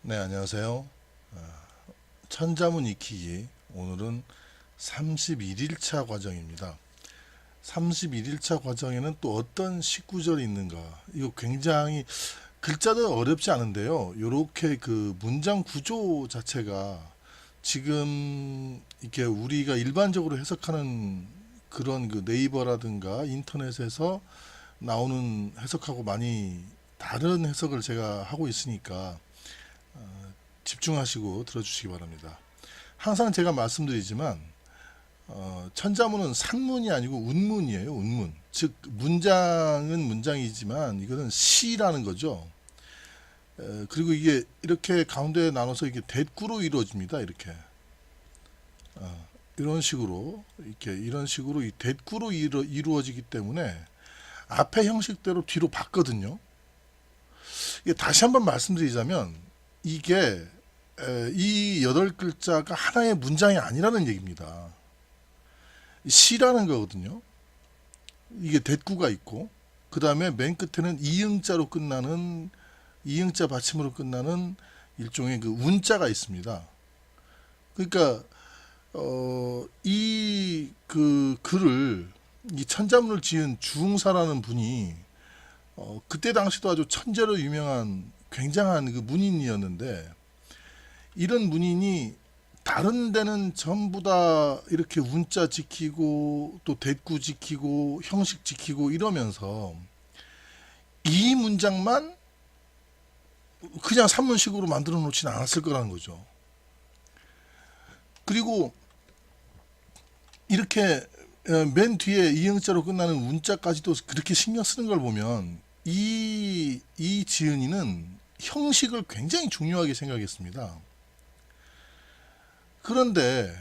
네, 안녕하세요. 천자문 익히기. 오늘은 31일차 과정입니다. 31일차 과정에는 또 어떤 식구절이 있는가? 이거 굉장히 글자도 어렵지 않은데요. 요렇게 그 문장 구조 자체가 지금 이렇게 우리가 일반적으로 해석하는 그런 그 네이버라든가 인터넷에서 나오는 해석하고 많이 다른 해석을 제가 하고 있으니까 집중하시고 들어주시기 바랍니다. 항상 제가 말씀드리지만 천자문은 산문이 아니고 운문이에요. 운문. 즉 문장은 문장이지만 이거는 시라는 거죠. 그리고 이게 이렇게 가운데 나눠서 이게 대꾸로 이루어집니다. 이렇게 이런 식으로 이런 식으로 이 대꾸로 이루어지기 때문에 앞에 형식대로 뒤로 봤거든요. 이게 다시 한번 말씀드리자면 이게 이 8글자가 하나의 문장이 아니라는 얘기입니다. 시라는 거거든요. 이게 대꾸가 있고 그 다음에 맨 끝에는 이응자로 끝나는 이응자 받침으로 끝나는 일종의 그 운자가 있습니다. 그러니까 이 그 글을 이 천자문을 지은 주흥사라는 분이 그때 당시도 아주 천재로 유명한 굉장한 그 문인이었는데 이런 문인이 다른 데는 전부 다 이렇게 운자 지키고 또 대꾸 지키고 형식 지키고 이러면서 이 문장만 그냥 산문식으로 만들어 놓지는 않았을 거라는 거죠. 그리고 이렇게 맨 뒤에 이응자로 끝나는 운자까지도 그렇게 신경 쓰는 걸 보면 이 지은이는 형식을 굉장히 중요하게 생각했습니다. 그런데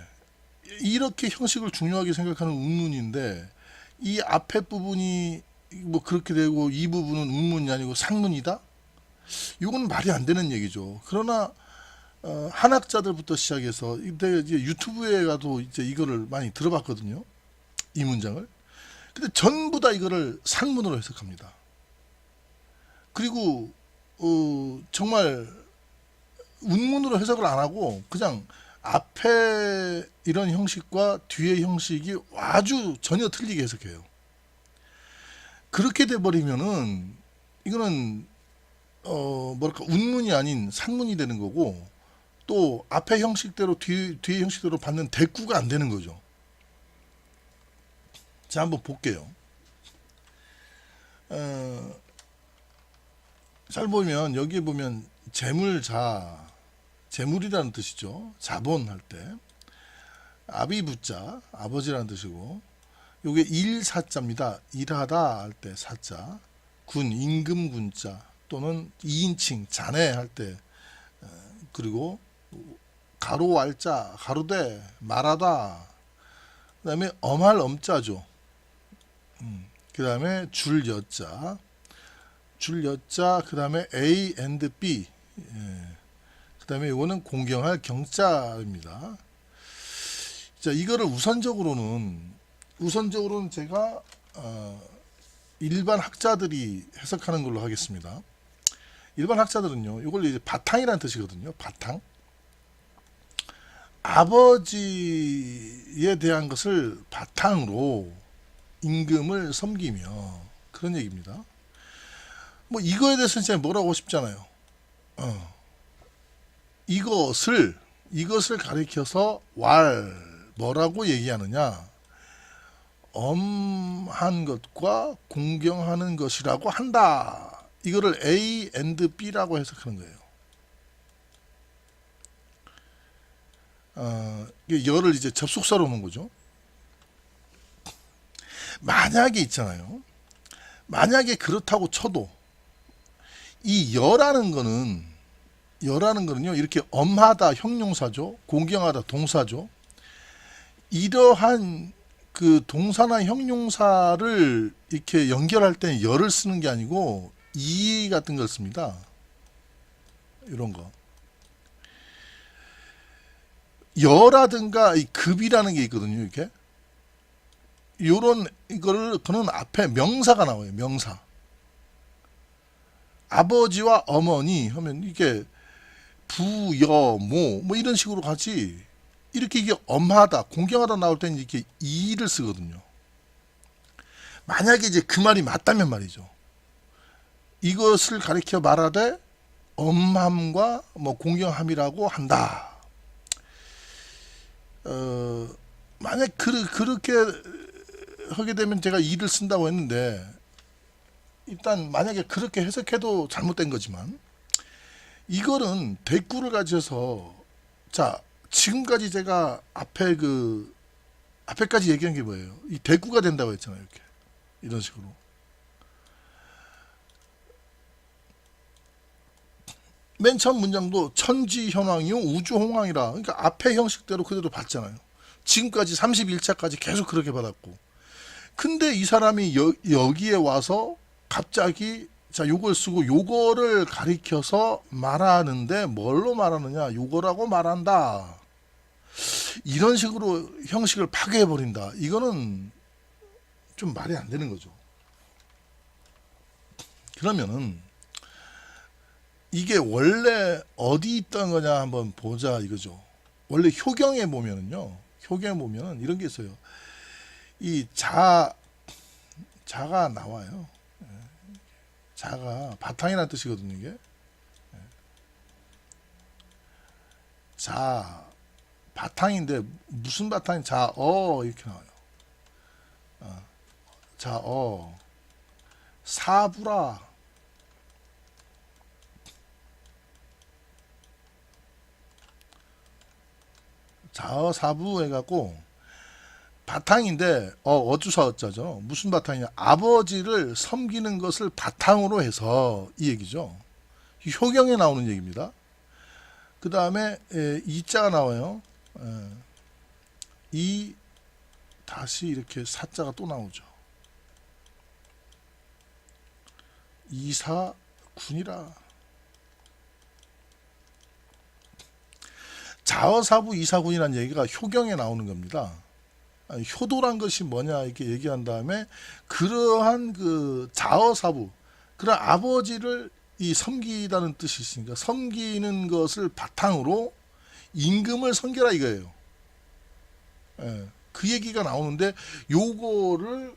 이렇게 형식을 중요하게 생각하는 운문인데 이 앞에 부분이 뭐 그렇게 되고 이 부분은 운문이 아니고 상문이다? 이건 말이 안 되는 얘기죠. 그러나 한학자들부터 시작해서 이때 이제 유튜브에 가도 이제 이거를 많이 들어봤거든요. 이 문장을. 근데 전부 다 이거를 상문으로 해석합니다. 그리고 정말 운문으로 해석을 안 하고 그냥 앞에 이런 형식과 뒤의 형식이 아주 전혀 틀리게 해석해요. 그렇게 돼버리면은 이거는 뭐랄까 운문이 아닌 산문이 되는 거고 또 앞에 형식대로 뒤의 형식대로 받는 대꾸가 안 되는 거죠. 자, 한번 볼게요. 잘 보면 여기에 보면 재물자, 재물이라는 뜻이죠. 자본할 때 아비부자, 아버지라는 뜻이고 요게 일사자입니다. 일하다 할 때 사자, 군, 임금군자 또는 이인칭, 자네 할 때 그리고 가로 알자, 가로대, 말하다 그 다음에 엄할 엄자죠. 그 다음에 줄 여자, 줄 여자, 그 다음에 A and B, 그 다음에 이거는 공경할 경자입니다. 자, 이거를 우선적으로는 제가 일반 학자들이 해석하는 걸로 하겠습니다. 일반 학자들은요, 이걸 이제 바탕이라는 뜻이거든요. 바탕. 아버지에 대한 것을 바탕으로 임금을 섬기며 그런 얘기입니다. 뭐 이거에 대해서는 제가 뭐라고 하고 싶잖아요. 이것을 가리켜서 뭐라고 얘기하느냐? 엄한 것과 공경하는 것이라고 한다. 이거를 A and B라고 해석하는 거예요. 열을 이제 접속사로 놓은 거죠. 만약에 있잖아요. 만약에 그렇다고 쳐도 이 여라는 거는요 이렇게 엄하다 형용사죠. 공경하다 동사죠. 이러한 그 동사나 형용사를 이렇게 연결할 때는 열을 쓰는 게 아니고 이 같은 걸 씁니다. 이런 거. 여라든가 이 급이라는 게 있거든요. 이렇게. 요런 그는 앞에 명사가 나와요. 명사. 아버지와 어머니 하면 이게 부, 여, 뭐 이런 식으로 가지. 이렇게 이게 엄하다, 공경하다 나올 때는 이렇게 이를 쓰거든요. 만약에 이제 그 말이 맞다면 말이죠. 이것을 가리켜 말하되 엄함과 뭐 공경함이라고 한다. 만약 그렇게 하게 되면 제가 이를 쓴다고 했는데, 일단 만약에 그렇게 해석해도 잘못된 거지만, 이거는 대꾸를 가져서, 자, 지금까지 제가 앞에까지 얘기한 게 뭐예요? 이 대꾸가 된다고 했잖아요. 이렇게 이런 식으로. 맨 처음 문장도 천지현황이요 우주홍황이라, 그러니까 앞에 형식대로 그대로 봤잖아요. 지금까지 31차까지 계속 그렇게 받았고, 근데 이 사람이 여기에 와서 갑자기 자 요걸 쓰고 요거를 가리켜서 말하는데, 뭘로 말하느냐, 요거라고 말한다, 이런 식으로 형식을 파괴해 버린다. 이거는 좀 말이 안 되는 거죠. 그러면은 이게 원래 어디 있던 거냐 한번 보자 이거죠. 원래 효경에 보면은요, 효경에 보면은 이런 게 있어요. 이 자가 나와요. 자가 바탕이라는 뜻이거든요. 이게 자 바탕인데, 무슨 바탕이 자어 이렇게 나와요. 자어 사부라, 자어 사부 해갖고 바탕인데, 어주사 어자죠. 무슨 바탕이냐, 아버지를 섬기는 것을 바탕으로 해서, 이 얘기죠. 효경에 나오는 얘기입니다. 그 다음에 이자가 나와요. 이 다시 이렇게 사자가 또 나오죠. 이사군이라. 자어사부 이사군이라는 얘기가 효경에 나오는 겁니다. 효도란 것이 뭐냐 이렇게 얘기한 다음에, 그러한 그 자어사부, 그런 아버지를 이 섬기다는 뜻이 있으니까 섬기는 것을 바탕으로 임금을 섬겨라 이거예요. 그 얘기가 나오는데, 요거를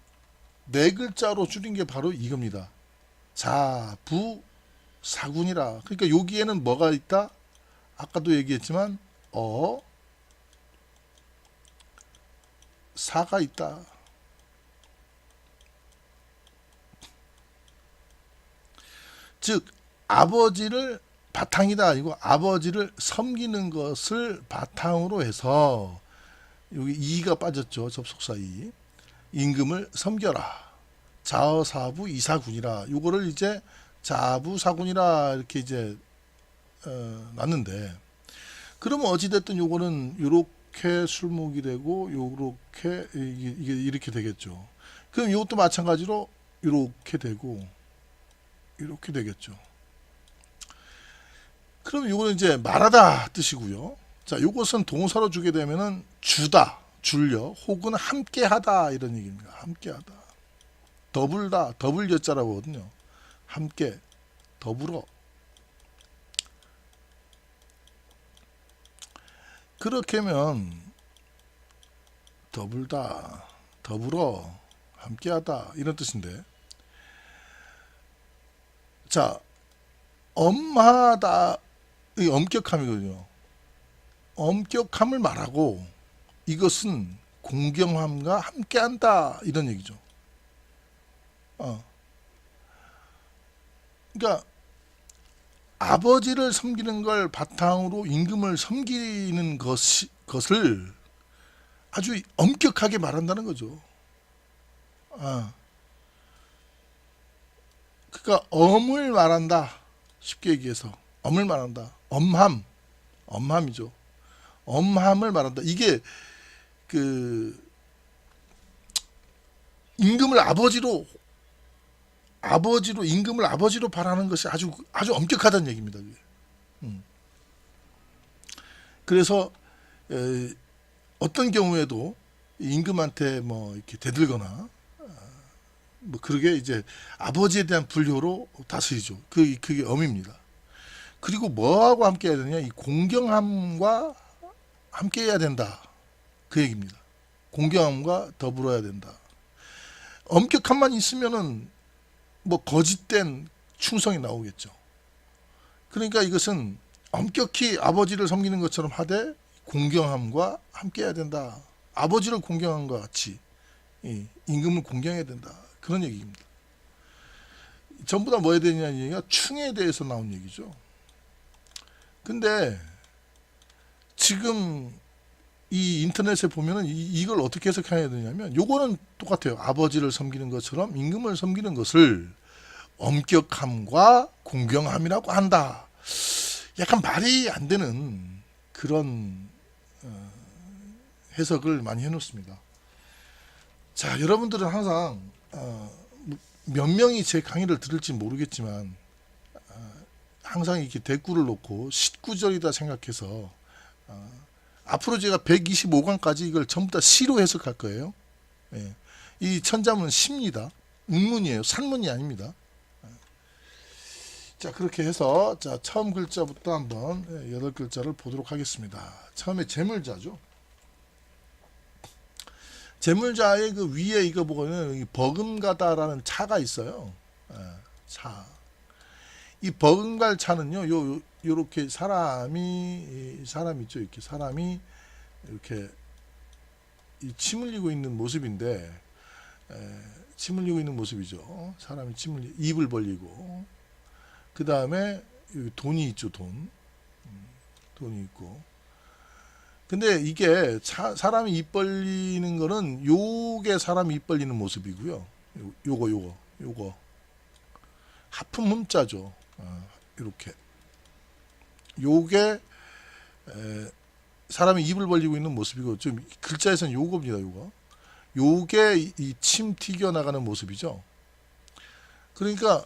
네 글자로 줄인 게 바로 이겁니다. 자부 사군이라. 그러니까 여기에는 뭐가 있다? 아까도 얘기했지만 사가 있다. 즉 아버지를 바탕이다. 이거 아버지를 섬기는 것을 바탕으로 해서, 여기 이가 빠졌죠. 접속사 이. 임금을 섬겨라. 자어사부 이사군이라. 요거를 이제 자부사군이라 이렇게 이제 놨는데, 그러면 어찌됐든 요거는 요렇게 술목이 되고 요렇게 이게 이렇게 되겠죠. 그럼 이것도 마찬가지로 요렇게 되고 이렇게 되겠죠. 그럼 요거는 이제 말하다 뜻이고요. 자, 요것은 동사로 주게 되면은 주다, 줄려, 혹은 함께하다 이런 얘기입니다. 함께하다. 더불다, 더불 여자라고 하거든요. 함께, 더불어. 그렇게 하면 더불다, 더불어, 함께하다 이런 뜻인데, 자, 엄하다, 이 엄격함이거든요. 엄격함을 말하고 이것은 공경함과 함께한다 이런 얘기죠. 그러니까 아버지를 섬기는 걸 바탕으로 임금을 섬기는 것을 아주 엄격하게 말한다는 거죠. 그러니까 엄을 말한다. 쉽게 얘기해서 엄을 말한다. 엄함이죠. 엄함을 말한다. 이게 그 임금을 아버지로 임금을 아버지로 바라는 것이 아주 엄격하다는 얘기입니다. 그래서 어떤 경우에도 임금한테 뭐 이렇게 대들거나 뭐 그러게 이제 아버지에 대한 불효로 다스리죠. 그게 엄입니다. 그리고 뭐하고 함께 해야 되냐? 이 공경함과 함께 해야 된다. 그 얘기입니다. 공경함과 더불어야 된다. 엄격함만 있으면은 뭐 거짓된 충성이 나오겠죠. 그러니까 이것은 엄격히 아버지를 섬기는 것처럼 하되 공경함과 함께 해야 된다. 아버지를 공경함과 같이 임금을 공경해야 된다. 그런 얘기입니다. 전부 다 뭐 해야 되냐는 얘기가 충에 대해서 나온 얘기죠. 근데 지금 이 인터넷에 보면은 이걸 어떻게 해석해야 되냐면 요거는 똑같아요. 아버지를 섬기는 것처럼 임금을 섬기는 것을 엄격함과 공경함이라고 한다. 약간 말이 안 되는 그런 해석을 많이 해놓습니다. 자, 여러분들은 항상 몇 명이 제 강의를 들을지 모르겠지만 항상 이렇게 대꾸를 놓고 19절이다 생각해서 앞으로 제가 125강까지 이걸 전부 다 시로 해석할 거예요. 예. 이 천자문은 시입니다. 음문이에요. 산문이 아닙니다. 자, 그렇게 해서 자, 처음 글자부터 한번 8글자를 보도록 하겠습니다. 처음에 재물자죠. 재물자의 그 위에 이거 보면은 버금가다라는 차가 있어요. 차. 이 버금갈 차는요, 요렇게 사람 있죠. 이렇게 사람이 이렇게 침 흘리고 있는 모습인데, 침 흘리고 있는 모습이죠. 사람이 입을 벌리고, 그 다음에 돈이 있죠. 돈이 있고. 근데 이게 사람이 입 벌리는 거는 요게 사람이 입 벌리는 모습이고요. 요거 하품 흠자죠. 이렇게 요게 사람이 입을 벌리고 있는 모습이고, 좀 글자에서는 요겁니다. 요게 이 침 튀겨 나가는 모습이죠. 그러니까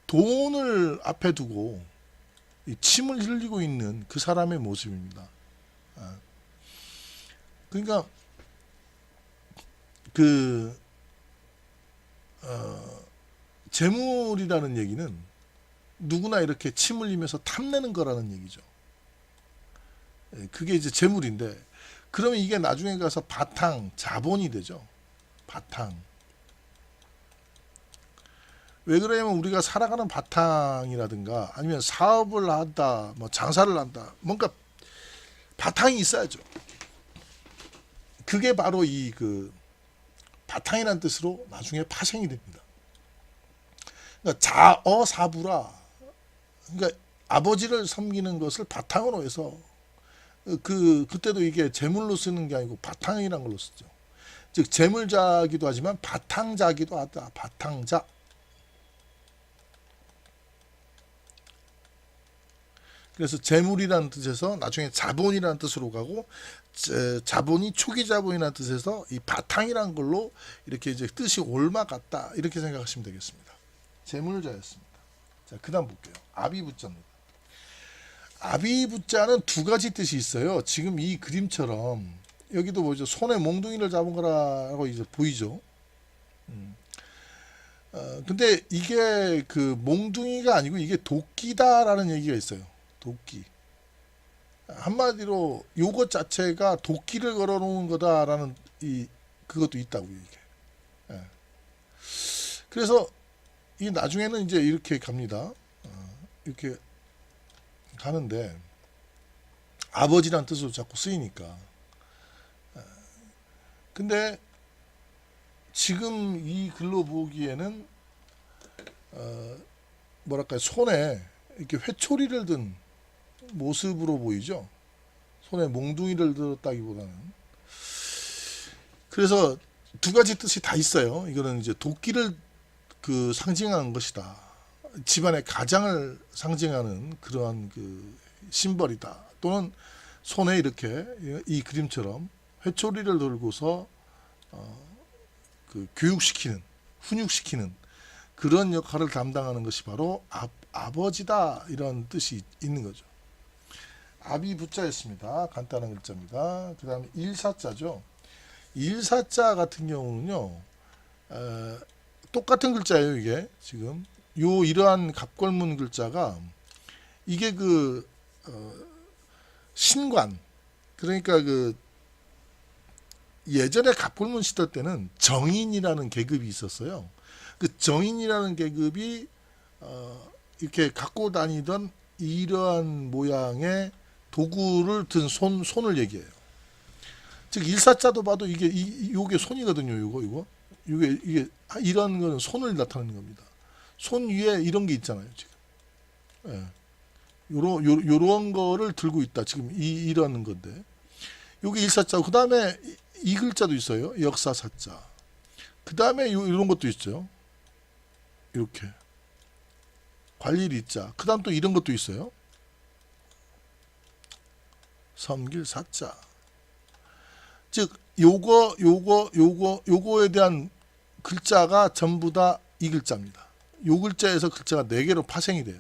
돈을 앞에 두고 이 침을 흘리고 있는 그 사람의 모습입니다. 그러니까 재물이라는 얘기는 누구나 이렇게 침 흘리면서 탐내는 거라는 얘기죠. 그게 이제 재물인데, 그러면 이게 나중에 가서 바탕, 자본이 되죠. 바탕. 왜 그러냐면 우리가 살아가는 바탕이라든가 아니면 사업을 한다, 뭐 장사를 한다, 뭔가 바탕이 있어야죠. 그게 바로 이 바탕이라는 뜻으로 나중에 파생이 됩니다. 그러니까 자어사부라, 그러니까 아버지를 섬기는 것을 바탕으로 해서 그때도 이게 재물로 쓰는 게 아니고 바탕이라는 걸로 쓰죠. 즉 재물자기도 하지만 바탕자기도 하다. 바탕자. 그래서 재물이라는 뜻에서 나중에 자본이라는 뜻으로 가고, 자본이 초기 자본이라는 뜻에서 이 바탕이라는 걸로 이렇게 이제 뜻이 옮아갔다, 이렇게 생각하시면 되겠습니다. 재물자였습니다. 자, 그다음 볼게요. 아비부자입니다. 아비부자는 두 가지 뜻이 있어요. 지금 이 그림처럼 여기도 뭐죠? 손에 몽둥이를 잡은 거라고 이제 보이죠. 근데 이게 그 몽둥이가 아니고 이게 도끼다라는 얘기가 있어요. 도끼. 한마디로 요것 자체가 도끼를 걸어놓은 거다라는 그것도 있다고요, 이게. 예. 그래서 이 나중에는 이제 이렇게 갑니다. 이렇게 가는데 아버지란 뜻으로 자꾸 쓰이니까. 근데 지금 이 글로 보기에는 뭐랄까요, 손에 이렇게 회초리를 든 모습으로 보이죠. 손에 몽둥이를 들었다기보다는. 그래서 두 가지 뜻이 다 있어요. 이거는 이제 도끼를 상징하는 것이다. 집안의 가장을 상징하는 그러한 심벌이다. 또는 손에 이렇게 이 그림처럼 회초리를 들고서 교육시키는, 훈육시키는 그런 역할을 담당하는 것이 바로 아버지다, 이런 뜻이 있는 거죠. 아비부자였습니다. 간단한 글자입니다. 그 다음에 일사자죠. 일사자 같은 경우는요, 똑같은 글자예요. 이게 지금 이러한 갑걸문 글자가 이게 신관, 그러니까 예전에 갑골문 시대 때는 정인이라는 계급이 있었어요. 그 정인이라는 계급이 이렇게 갖고 다니던 이러한 모양의 도구를 든 손을 얘기해요. 즉 일사자도 봐도 요게 손이거든요. 이게 이런 거는 손을 나타내는 겁니다. 손 위에 이런 게 있잖아요. 지금. 예. 요런 거를 들고 있다. 지금 이런 건데. 요게 일사자. 그 다음에 이 글자도 있어요. 역사사자. 그 다음에 이런 것도 있어요. 이렇게. 관리리자. 그 다음 또 이런 것도 있어요. 섬길사자. 즉, 요거에 대한 글자가 전부 다 이 글자입니다. 요 글자에서 글자가 4개로 파생이 돼요.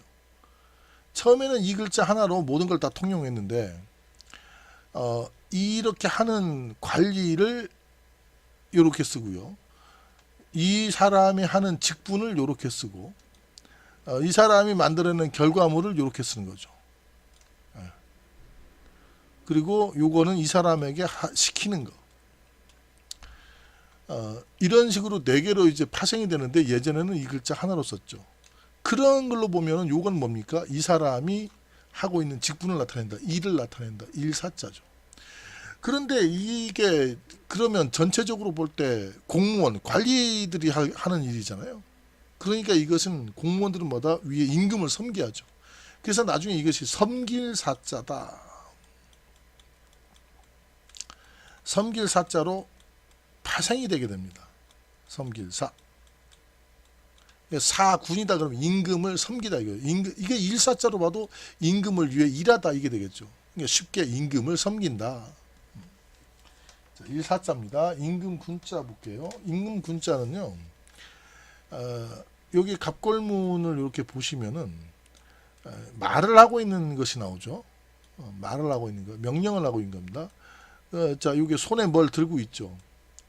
처음에는 이 글자 하나로 모든 걸 다 통용했는데, 이렇게 하는 관리를 요렇게 쓰고요. 이 사람이 하는 직분을 요렇게 쓰고, 이 사람이 만들어낸 결과물을 요렇게 쓰는 거죠. 그리고 요거는 이 사람에게 시키는 거. 이런 식으로 4개로 이제 파생이 되는데 예전에는 이 글자 하나로 썼죠. 그런 걸로 보면은 요건 뭡니까? 이 사람이 하고 있는 직분을 나타낸다. 일을 나타낸다. 일사자죠. 그런데 이게 그러면 전체적으로 볼 때 공무원, 관리들이 하는 일이잖아요. 그러니까 이것은 공무원들은 뭐다? 위에 임금을 섬겨야죠. 그래서 나중에 이것이 섬길사자다. 섬길사자로 파생이 되게 됩니다. 섬길사. 사군이다 그러면 임금을 섬기다 이게 일사자로 봐도 임금을 위해 일하다 이게 되겠죠. 그러니까 쉽게 임금을 섬긴다. 자, 일사자입니다. 임금 군자 볼게요. 임금 군자는요. 여기 갑골문을 이렇게 보시면은 말을 하고 있는 것이 나오죠. 말을 하고 있는 거, 명령을 하고 있는 겁니다. 자, 여기 손에 뭘 들고 있죠.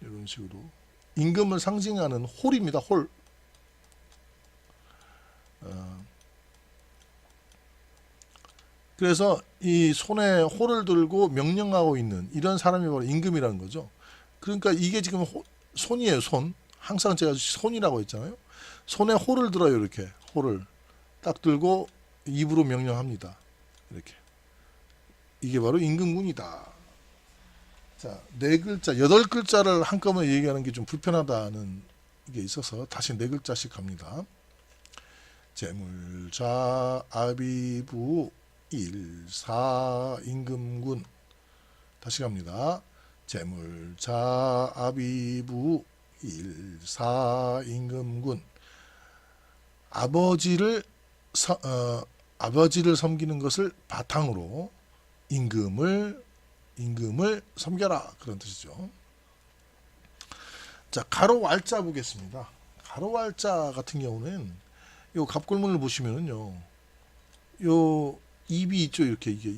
이런 식으로 임금을 상징하는 홀입니다. 홀. 그래서 이 손에 홀을 들고 명령하고 있는 이런 사람이 바로 임금이라는 거죠. 그러니까 이게 지금 손이에요. 손. 항상 제가 손이라고 했잖아요. 손에 홀을 들어요. 이렇게 홀을 딱 들고 입으로 명령합니다. 이렇게. 이게 바로 임금군이다. 자, 4글자, 8글자를 한꺼번에 얘기하는 게 좀 불편하다는 게 있어서 다시 4글자씩 갑니다. 재물자, 아비부, 일사, 임금군. 다시 갑니다. 재물자, 아비부, 일사, 임금군. 아버지를 섬기는 것을 바탕으로 임금을 섬겨라 그런 뜻이죠. 자, 가로 왈자 보겠습니다. 가로 왈자 같은 경우는 요 갑골문을 보시면은요, 요 입이 있죠. 이렇게 이게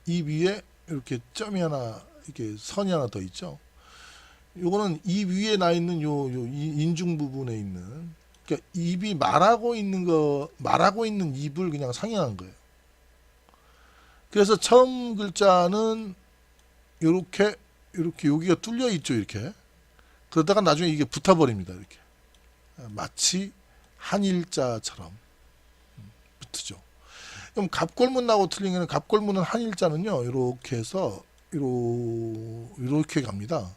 입 위에 이렇게 점이 하나 이렇게 선이 하나 더 있죠. 요거는 입 위에 나 있는 요 인중 부분에 있는, 그러니까 입이 말하고 있는 입을 그냥 상징한 거예요. 그래서 처음 글자는 이렇게 여기가 뚫려 있죠. 이렇게. 그러다가 나중에 이게 붙어버립니다. 이렇게. 마치 한일자처럼 붙죠. 그럼 갑골문하고 틀린 거는, 갑골문은 한일자는요. 이렇게 해서 이렇게 갑니다.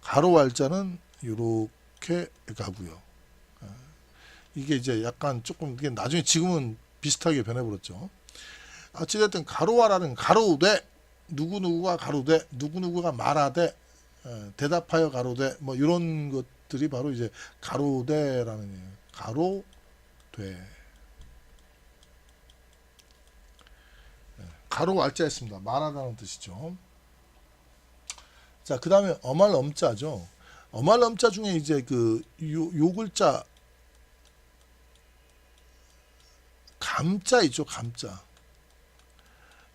가로 왈자는 이렇게 가고요. 이게 이제 약간 조금 이게 나중에 지금은 비슷하게 변해버렸죠. 어찌됐든 가로와라는 가로되, 누구누구가 가로되, 누구누구가 말하되, 대답하여 가로되, 뭐 이런 것들이 바로 이제 가로되라는 얘기예요. 가로되. 가로 왈자였습니다. 말하다는 뜻이죠. 자, 그 다음에 어말 엄자죠. 어말 엄자 중에 이제 요 글자 감자 있죠. 감자.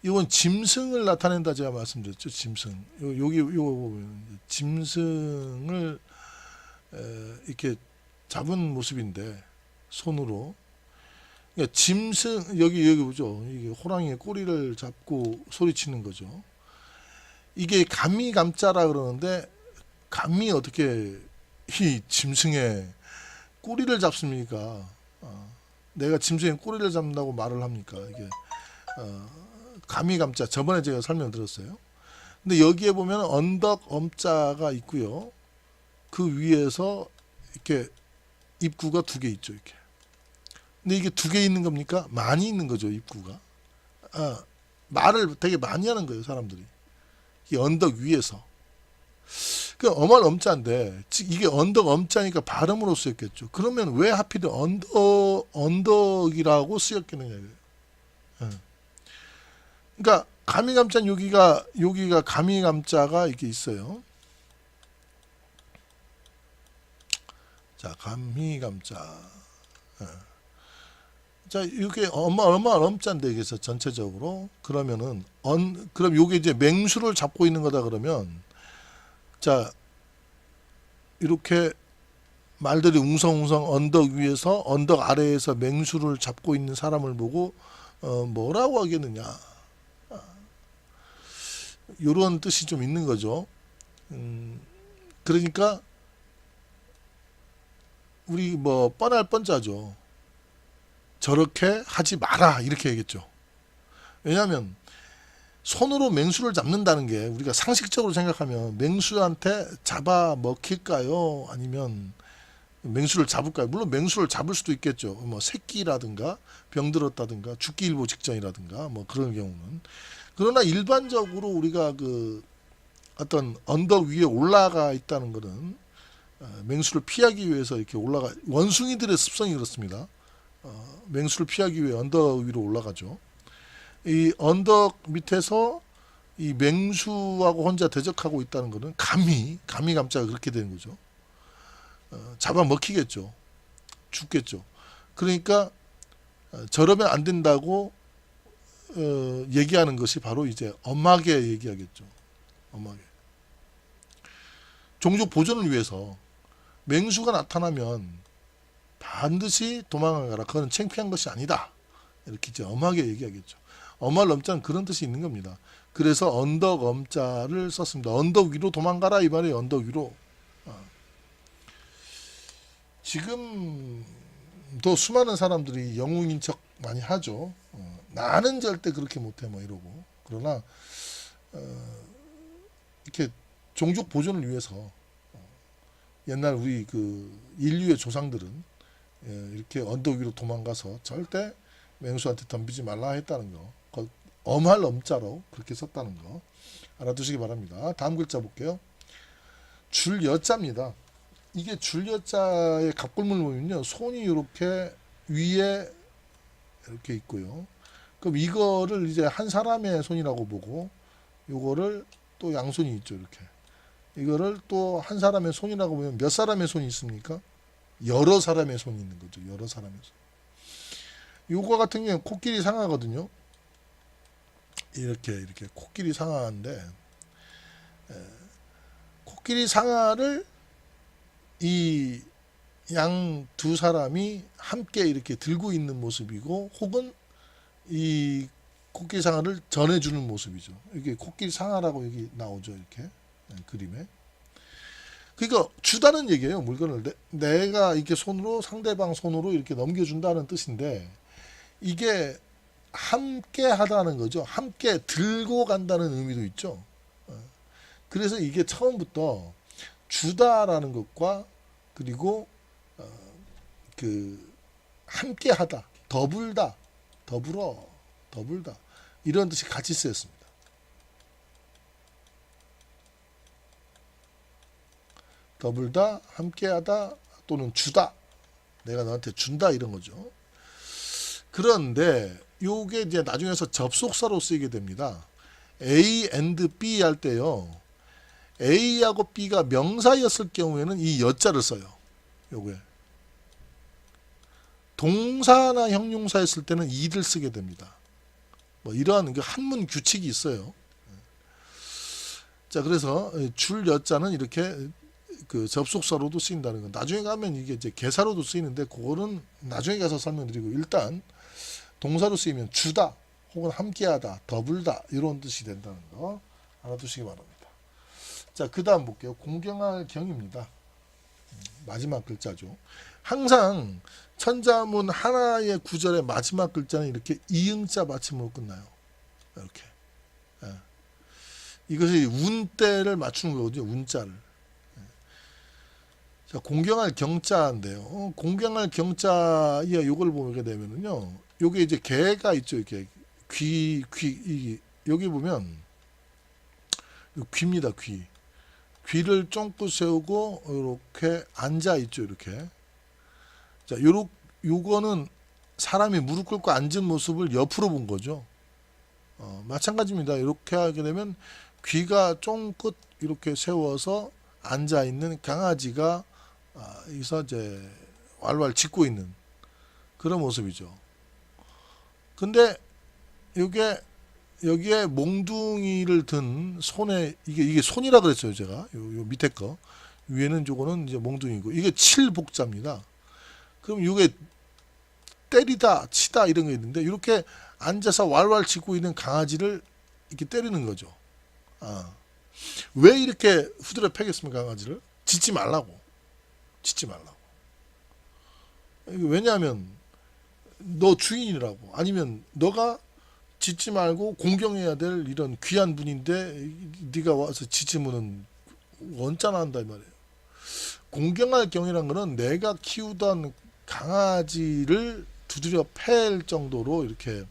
이건 짐승을 나타낸다 제가 말씀드렸죠. 짐승. 여기 보면 짐승을 이렇게 잡은 모습인데 손으로 그러니까 짐승 여기 보죠. 이게 호랑이의 꼬리를 잡고 소리치는 거죠. 이게 감미감자라 그러는데 감히 어떻게 이 짐승의 꼬리를 잡습니까? 내가 짐승의 꼬리를 잡는다고 말을 합니까? 이게 감미감자 저번에 제가 설명드렸어요. 근데 여기에 보면 언덕 엄자가 있고요. 그 위에서 이렇게 입구가 두 개 있죠. 이렇게. 근데 이게 두 개 있는 겁니까? 많이 있는 거죠. 입구가. 말을 되게 많이 하는 거예요. 사람들이. 이 언덕 위에서. 그 어말 엄자인데 이게 언덕 엄자니까 발음으로 쓰였겠죠. 그러면 왜 하필 언덕이라고 쓰였겠느냐. 그러니까 감미감자 여기가 감미감자가 이렇게 있어요. 자, 감미감자. 자, 이게 얼마 엄자인데 여기서 전체적으로 그러면은 그럼 요게 이제 맹수를 잡고 있는 거다 그러면 자, 이렇게 말들이 웅성웅성 언덕 위에서 언덕 아래에서 맹수를 잡고 있는 사람을 보고 뭐라고 하겠느냐. 요런 뜻이 좀 있는 거죠. 그러니까 우리 뭐 뻔할 뻔자죠. 저렇게 하지 마라 이렇게 얘기했죠. 왜냐하면 손으로 맹수를 잡는다는 게 우리가 상식적으로 생각하면 맹수한테 잡아 먹힐까요? 아니면 맹수를 잡을까요? 물론 맹수를 잡을 수도 있겠죠. 뭐 새끼라든가 병들었다든가 죽기 일보 직전이라든가 뭐 그런 경우는. 그러나 일반적으로 우리가 그 어떤 언덕 위에 올라가 있다는 것은 맹수를 피하기 위해서 이렇게 원숭이들의 습성이 그렇습니다. 맹수를 피하기 위해 언덕 위로 올라가죠. 이 언덕 밑에서 이 맹수하고 혼자 대적하고 있다는 것은 감미감자가 그렇게 되는 거죠. 잡아먹히겠죠. 죽겠죠. 그러니까 저러면 안 된다고 얘기하는 것이 바로 이제 엄하게 얘기하겠죠. 엄하게. 종족 보존을 위해서 맹수가 나타나면 반드시 도망가라. 그건 창피한 것이 아니다. 이렇게 이제 엄하게 얘기하겠죠. 엄할 엄자는 그런 뜻이 있는 겁니다. 그래서 언덕 엄자를 썼습니다. 언덕 위로 도망가라 이 말이에요. 언덕 위로. 지금도 수많은 사람들이 영웅인 척 많이 하죠. 나는 절대 그렇게 못해 뭐 이러고. 그러나 이렇게 종족 보존을 위해서 옛날 우리 그 인류의 조상들은 이렇게 언덕 위로 도망가서 절대 맹수한테 덤비지 말라 했다는 거. 엄할 엄자로 그렇게 썼다는 거 알아두시기 바랍니다. 다음 글자 볼게요. 줄 여자입니다. 이게 줄 여자의 갑골문을 보면요. 손이 이렇게 위에 이렇게 있고요. 그럼 이거를 이제 한 사람의 손이라고 보고 요거를 또 양손이 있죠. 이렇게. 이거를 또 한 사람의 손이라고 보면 몇 사람의 손이 있습니까? 여러 사람의 손이 있는 거죠. 여러 사람의 손. 요거 같은 경우는 코끼리 상하거든요. 이렇게 코끼리 상하인데 코끼리 상하를 이 양 두 사람이 함께 이렇게 들고 있는 모습이고 혹은 이 코끼리 상하를 전해주는 모습이죠. 이게 코끼리 상하라고 여기 나오죠. 이렇게 그림에. 그러니까 주다는 얘기예요. 물건을 내가 이렇게 손으로 상대방 손으로 이렇게 넘겨준다는 뜻인데 이게 함께 하다는 거죠. 함께 들고 간다는 의미도 있죠. 그래서 이게 처음부터 주다라는 것과 그리고 그 함께 하다, 더불다, 더불다 이런 뜻이 같이 쓰였습니다. 더불다, 함께하다 또는 주다, 내가 너한테 준다 이런 거죠. 그런데 요게 이제 나중에서 접속사로 쓰이게 됩니다. A and B 할 때요. A하고 B가 명사였을 경우에는 이 여자를 써요. 요게. 동사나 형용사였을 때는 이를 쓰게 됩니다. 뭐 이러한 한문 규칙이 있어요. 자, 그래서 줄 여자는 이렇게 그 접속사로도 쓰인다는 건 나중에 가면 이게 이제 개사로도 쓰이는데 그거는 나중에 가서 설명드리고 일단 동사로 쓰이면 주다 혹은 함께하다, 더불다 이런 뜻이 된다는 거 알아두시기 바랍니다. 자, 그 다음 볼게요. 공경할 경입니다. 마지막 글자죠. 항상 천자문 하나의 구절의 마지막 글자는 이렇게 이응자 받침으로 끝나요. 이렇게. 예. 이것이 운대를 맞추는 거거든요. 운자를. 자, 공경할 경자인데요. 공경할 경자에 요걸 보게 되면은요. 요게 이제 개가 있죠. 이렇게 여기 보면 귀입니다. 귀를 쫑긋 세우고 이렇게 앉아 있죠. 이렇게. 자, 요거는 사람이 무릎 꿇고 앉은 모습을 옆으로 본 거죠. 마찬가지입니다. 이렇게 하게 되면 귀가 쫑긋 이렇게 세워서 앉아 있는 강아지가 여기서 이제 왈왈 짖고 있는 그런 모습이죠. 근데 여기에 몽둥이를 든 손에 이게 손이라 그랬어요. 제가 요 밑에 거 위에는 저거는 이제 몽둥이고 이게 칠복자입니다. 그럼 이게 때리다 치다 이런 게 있는데 이렇게 앉아서 왈왈 짖고 있는 강아지를 이렇게 때리는 거죠. 왜 이렇게 후드려 패겠습니까? 강아지를 짖지 말라고. 왜냐하면 너 주인이라고. 아니면 너가 짖지 말고 공경해야 될 이런 귀한 분인데 네가 와서 짖으면은 원짜나 한다 이 말이에요. 공경할 경이란 거는 내가 키우던 강아지를 두드려 팰 정도로 이렇게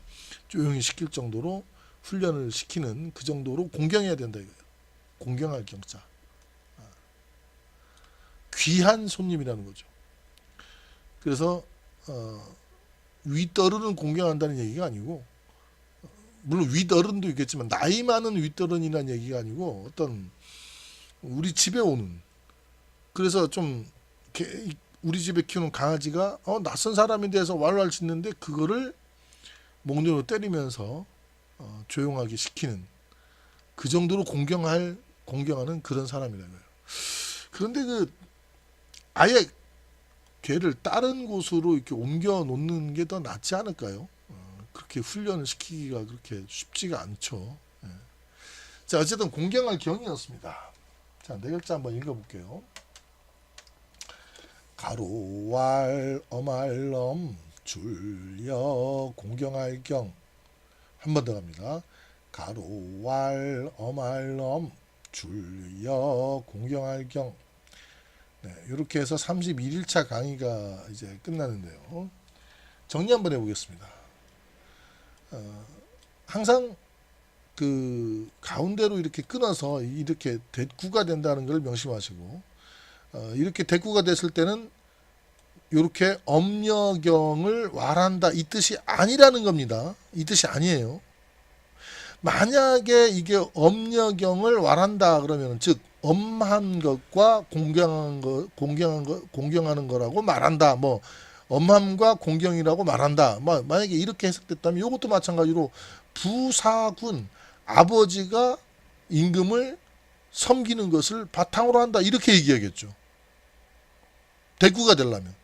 조용히 시킬 정도로 훈련을 시키는 그 정도로 공경해야 된다 이거예요. 공경할 경자. 귀한 손님이라는 거죠. 그래서 윗어른은 공경한다는 얘기가 아니고 물론 윗어른도 있겠지만 나이 많은 윗어른이라는 얘기가 아니고 어떤 우리 집에 오는 그래서 좀 우리 집에 키우는 강아지가 낯선 사람에 대해서 왈왈 짖는데 그거를 몽둥이로 때리면서 조용하게 시키는 그 정도로 공경하는 그런 사람이라고요. 그런데 아예 걔를 다른 곳으로 이렇게 옮겨 놓는 게 더 낫지 않을까요? 그렇게 훈련을 시키기가 그렇게 쉽지가 않죠. 예. 자, 어쨌든 공경할 경이었습니다. 자, 네 글자 한번 읽어볼게요. 가로왈 어말넘 줄여 공경할 경. 한 번 더 갑니다. 가로왈 어말넘 줄여 공경할 경. 네, 이렇게 해서 31일차 강의가 이제 끝나는데요. 정리 한번 해보겠습니다. 항상 그 가운데로 이렇게 끊어서 이렇게 대꾸가 된다는 걸 명심하시고 이렇게 대꾸가 됐을 때는 이렇게 엄려경을 왈한다 이 뜻이 아니라는 겁니다. 이 뜻이 아니에요. 만약에 이게 엄려경을 왈한다 그러면 즉 엄한 것과 공경하는 거라고 말한다. 뭐 엄함과 공경이라고 말한다. 만약에 이렇게 해석됐다면 이것도 마찬가지로 부사군 아버지가 임금을 섬기는 것을 바탕으로 한다. 이렇게 얘기하겠죠. 대꾸가 되려면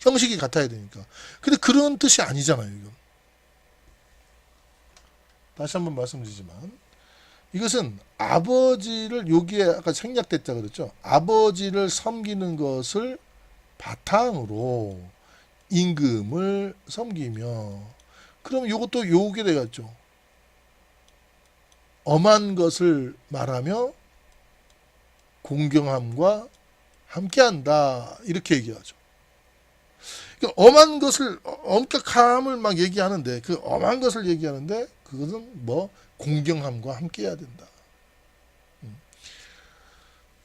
형식이 같아야 되니까. 근데 그런 뜻이 아니잖아요. 이건. 다시 한번 말씀드리지만 이것은 아버지를 여기에 아까 생략됐다 그랬죠. 아버지를 섬기는 것을 바탕으로 임금을 섬기며 그럼 이것도 요게 되겠죠. 엄한 것을 말하며 공경함과 함께한다 이렇게 얘기하죠. 그러니까 엄한 것을 엄격함을 막 얘기하는데 그 엄한 것을 얘기하는데 그것은 뭐 공경함과 함께해야 된다.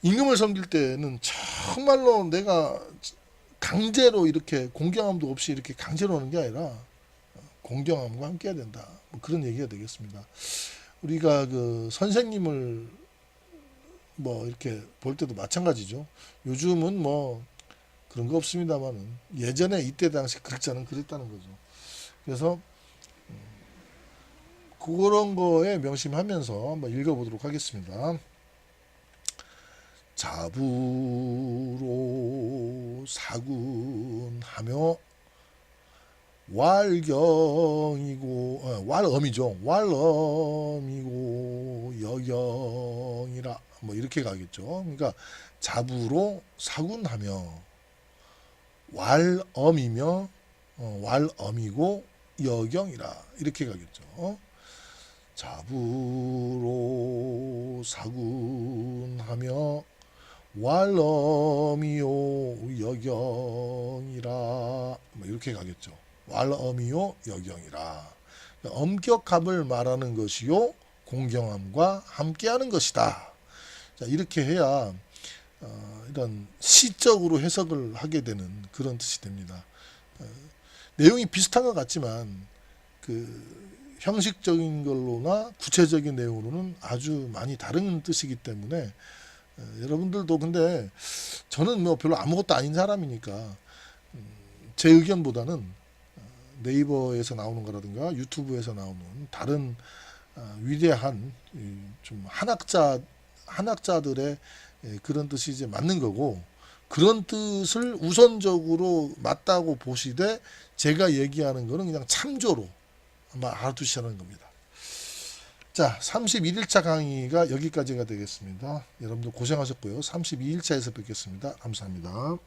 임금을 섬길 때는 정말로 내가 강제로 이렇게 공경함도 없이 이렇게 강제로 하는 게 아니라 공경함과 함께해야 된다. 뭐 그런 얘기가 되겠습니다. 우리가 그 선생님을 뭐 이렇게 볼 때도 마찬가지죠. 요즘은 뭐 그런 거 없습니다만은 예전에 이때 당시 글자는 그랬다는 거죠. 그래서 그런 거에 명심하면서 한번 읽어보도록 하겠습니다. 자부로 사군하며 왈경이고 왈엄이죠. 왈엄이고 여경이라 뭐 이렇게 가겠죠. 그러니까 잡으로 사군하며 왈엄이며 왈엄이고 여경이라 이렇게 가겠죠. 잡으로 사군하며 왈엄이요 여경이라 뭐 이렇게 가겠죠. 왈엄이요 여경이라. 엄격함을 말하는 것이요 공경함과 함께하는 것이다. 자, 이렇게 해야 이런 시적으로 해석을 하게 되는 그런 뜻이 됩니다. 내용이 비슷한 것 같지만 그 형식적인 걸로나 구체적인 내용으로는 아주 많이 다른 뜻이기 때문에 여러분들도 근데 저는 뭐 별로 아무것도 아닌 사람이니까 제 의견보다는 네이버에서 나오는 거라든가 유튜브에서 나오는 다른 위대한 좀 한학자들의 그런 뜻이 이제 맞는 거고 그런 뜻을 우선적으로 맞다고 보시되 제가 얘기하는 거는 그냥 참조로 아마 알아두시라는 겁니다. 자, 31일차 강의가 여기까지가 되겠습니다. 여러분들 고생하셨고요. 32일차에서 뵙겠습니다. 감사합니다.